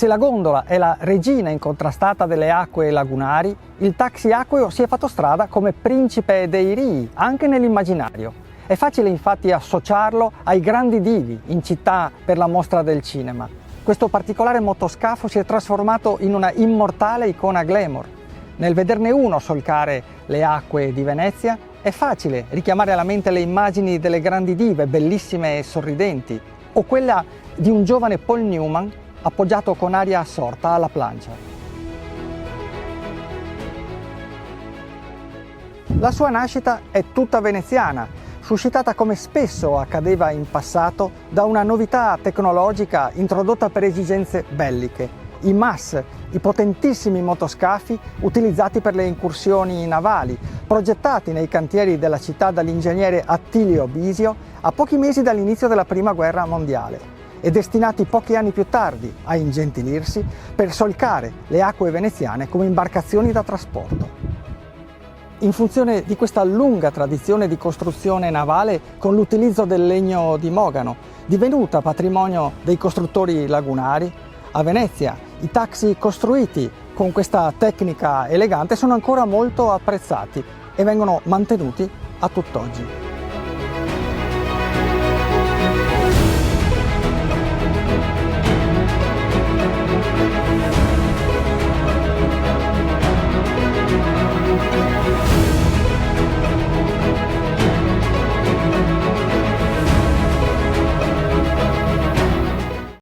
Se la gondola è la regina incontrastata delle acque lagunari, il taxi acqueo si è fatto strada come principe dei rii, anche nell'immaginario. È facile infatti associarlo ai grandi divi in città per la mostra del cinema. Questo particolare motoscafo si è trasformato in una immortale icona glamour. Nel vederne uno solcare le acque di Venezia, è facile richiamare alla mente le immagini delle grandi dive, bellissime e sorridenti, o quella di un giovane Paul Newman appoggiato con aria assorta alla plancia. La sua nascita è tutta veneziana, suscitata come spesso accadeva in passato da una novità tecnologica introdotta per esigenze belliche, i MAS, i potentissimi motoscafi utilizzati per le incursioni navali, progettati nei cantieri della città dall'ingegnere Attilio Bisio a pochi mesi dall'inizio della Prima Guerra Mondiale e destinati pochi anni più tardi a ingentilirsi per solcare le acque veneziane come imbarcazioni da trasporto. In funzione di questa lunga tradizione di costruzione navale con l'utilizzo del legno di mogano, divenuta patrimonio dei costruttori lagunari, a Venezia i taxi costruiti con questa tecnica elegante sono ancora molto apprezzati e vengono mantenuti a tutt'oggi.